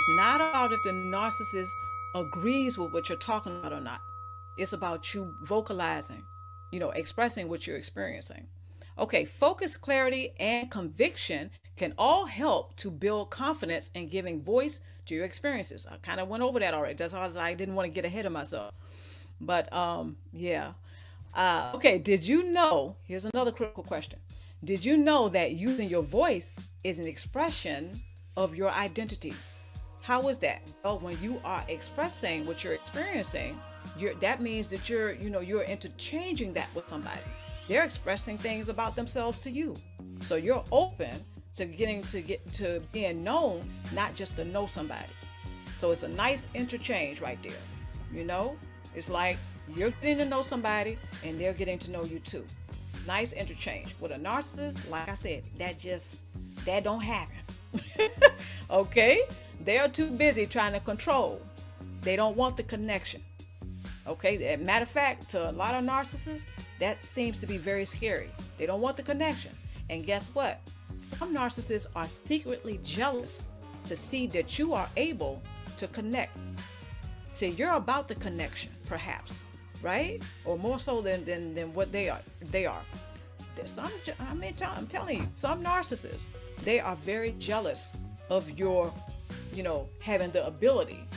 It's not about if the narcissist agrees with what you're talking about or not. It's about you vocalizing, expressing what you're experiencing. Okay, focus, clarity, and conviction can all help to build confidence and giving voice to your experiences. I kind of went over that already. That's why I didn't want to get ahead of myself. But yeah. Okay, did you know? Here's another critical question. Did you know that using your voice is an expression of your identity? How is that? Well, when you are expressing what you're experiencing, that means that you're interchanging that with somebody. They're expressing things about themselves to you. So you're open to get to being known, not just to know somebody. So it's a nice interchange right there. It's like you're getting to know somebody and they're getting to know you too. Nice interchange. With a narcissist, like I said, that don't happen. Okay? They're too busy trying to control. They don't want the connection. Okay? Matter of fact, to a lot of narcissists, that seems to be very scary. They don't want the connection. And guess what? Some narcissists are secretly jealous to see that you are able to connect. See, you're about the connection, perhaps, right? Or more so than what they are. I'm telling you, some narcissists, they are very jealous of your, having the ability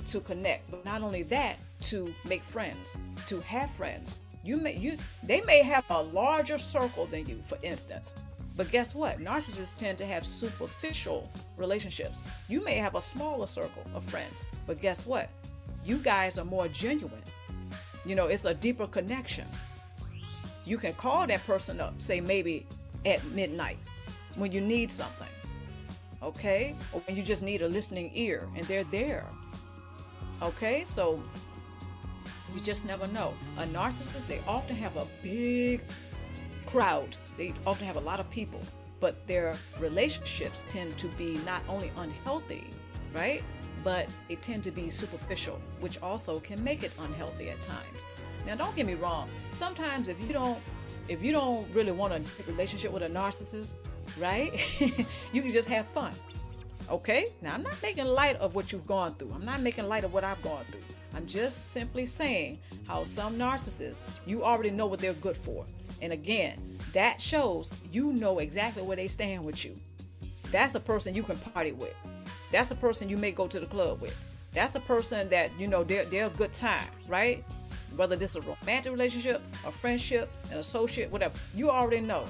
to connect. But not only that, to make friends, to have friends. They may have a larger circle than you, for instance. But guess what? Narcissists tend to have superficial relationships. You may have a smaller circle of friends, but guess what? You guys are more genuine. It's a deeper connection. You can call that person up, say maybe at midnight when you need something, okay? Or when you just need a listening ear and they're there, okay? So you just never know. A narcissist, they often have a big crowd. They often have a lot of people, but their relationships tend to be not only unhealthy, right? But they tend to be superficial, which also can make it unhealthy at times. Now, don't get me wrong. Sometimes if you don't really want a relationship with a narcissist, right? You can just have fun. Okay? Now, I'm not making light of what you've gone through. I'm not making light of what I've gone through. I'm just simply saying how some narcissists, you already know what they're good for. And again, that shows you know exactly where they stand with you. That's a person you can party with. That's a person you may go to the club with. That's a person that, they're a good time, right? Whether this is a romantic relationship, a friendship, an associate, whatever. You already know.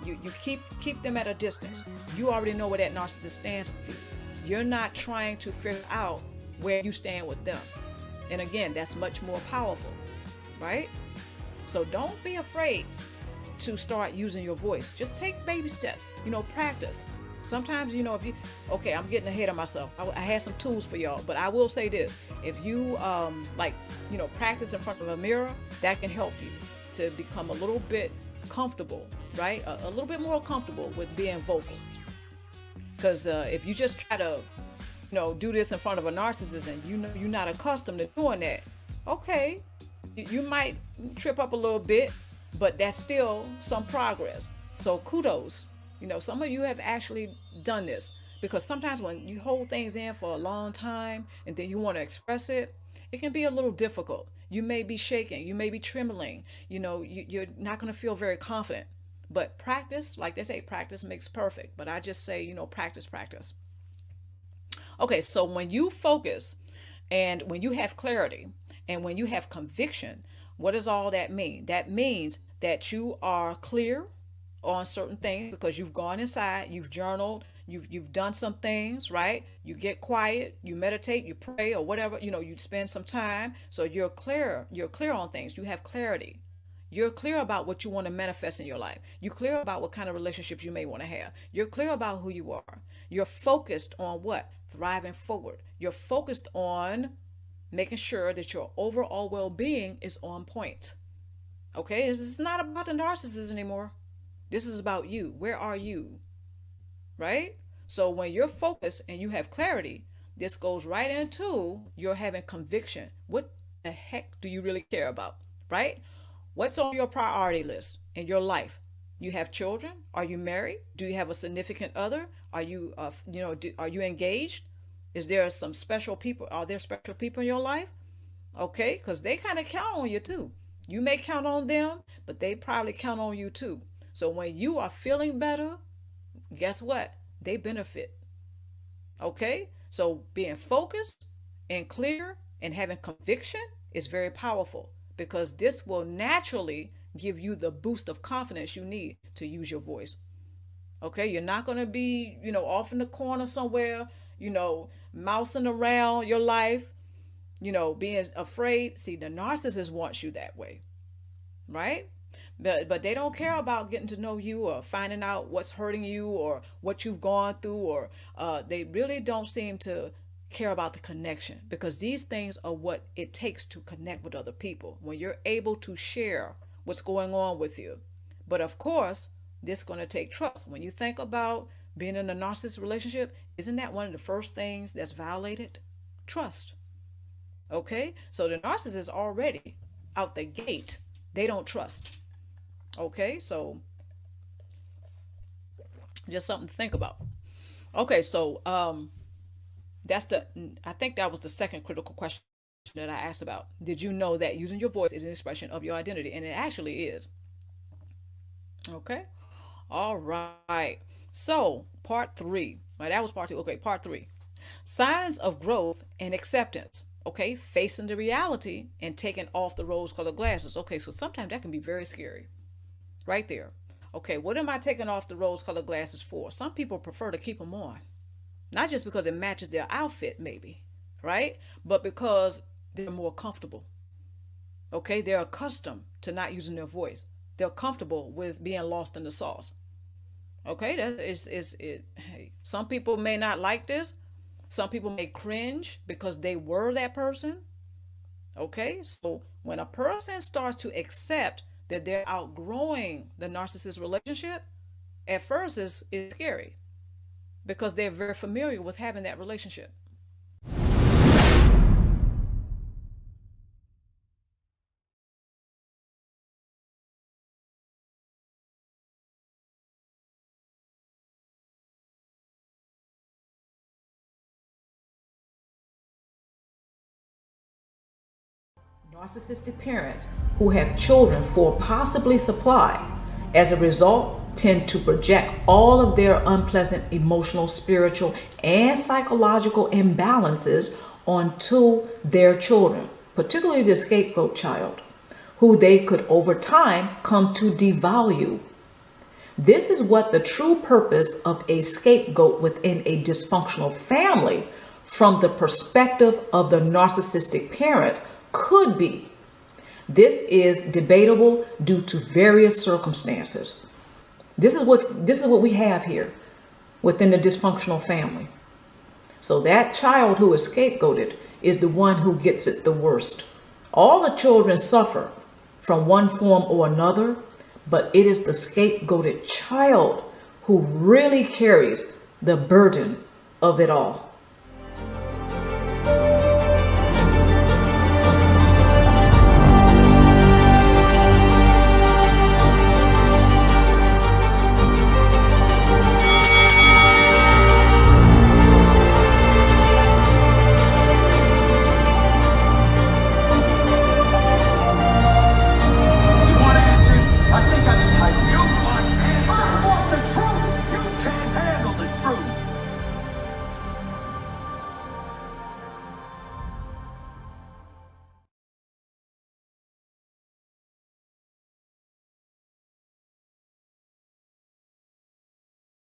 You keep them at a distance. You already know where that narcissist stands with you. You're not trying to figure out where you stand with them. And again, that's much more powerful, right? So don't be afraid to start using your voice. Just take baby steps, practice. Sometimes, I'm getting ahead of myself. I had some tools for y'all, but I will say this. If you, practice in front of a mirror, that can help you to become a little bit comfortable, right? A little bit more comfortable with being vocal. Because if you just try to, do this in front of a narcissist and you're not accustomed to doing that, okay, you might trip up a little bit, but that's still some progress. So kudos. Some of you have actually done this, because sometimes when you hold things in for a long time and then you want to express it, it can be a little difficult. You may be shaking, you may be trembling, you're not going to feel very confident. But practice, like they say, practice makes perfect. But I just say, practice. Okay, so when you focus and when you have clarity and when you have conviction, what does all that mean? That means that you are clear on certain things because you've gone inside, you've journaled, you've done some things, right? You get quiet, you meditate, you pray, or whatever, you spend some time. So you're clear on things. You have clarity. You're clear about what you want to manifest in your life. You're clear about what kind of relationships you may want to have. You're clear about who you are. You're focused on what? Thriving forward. You're focused on making sure that your overall well-being is on point. Okay? It's not about the narcissist anymore. This is about you. Where are you? Right? So when you're focused and you have clarity, this goes right into you're having conviction. What the heck do you really care about? Right? What's on your priority list in your life? You have children? Are you married? Do you have a significant other? Are you, are you engaged? Is there some special people? Are there special people in your life? Okay, because they kind of count on you too. You may count on them, but they probably count on you too. So when you are feeling better, guess what? They benefit. Okay, so being focused and clear and having conviction is very powerful, because this will naturally give you the boost of confidence you need to use your voice. Okay, you're not going to be, off in the corner somewhere, mousing around your life, being afraid. See, the narcissist wants you that way, right? But they don't care about getting to know you or finding out what's hurting you or what you've gone through, or they really don't seem to care about the connection, because these things are what it takes to connect with other people, when you're able to share what's going on with you. But of course, this is going to take trust. When you think about being in a narcissist relationship, isn't that one of the first things that's violated? Trust. Okay, so the narcissist already out the gate, they don't trust. Okay, so just something to think about. Okay, so I think that was the second critical question that I asked about. Did you know that using your voice is an expression of your identity? And it actually is. Okay, all right. So part 3. Right, that was part 2. Okay, part 3. Signs of growth and acceptance. Okay, facing the reality and taking off the rose-colored glasses. Okay, so sometimes that can be very scary. Right there. Okay, what am I taking off the rose-colored glasses for? Some people prefer to keep them on. Not just because it matches their outfit, maybe, right? But because they're more comfortable. Okay, they're accustomed to not using their voice. They're comfortable with being lost in the sauce. Okay, that is it. Hey, some people may not like this. Some people may cringe because they were that person. Okay, so when a person starts to accept that they're outgrowing the narcissist relationship, at first it's scary, because they're very familiar with having that relationship. Narcissistic parents who have children for possibly supply, as a result, tend to project all of their unpleasant emotional, spiritual, and psychological imbalances onto their children, particularly the scapegoat child, who they could over time come to devalue. This is what the true purpose of a scapegoat within a dysfunctional family, from the perspective of the narcissistic parents, could be. This is debatable due to various circumstances. This is what we have here within the dysfunctional family. So that child who is scapegoated is the one who gets it the worst. All the children suffer from one form or another, but it is the scapegoated child who really carries the burden of it all.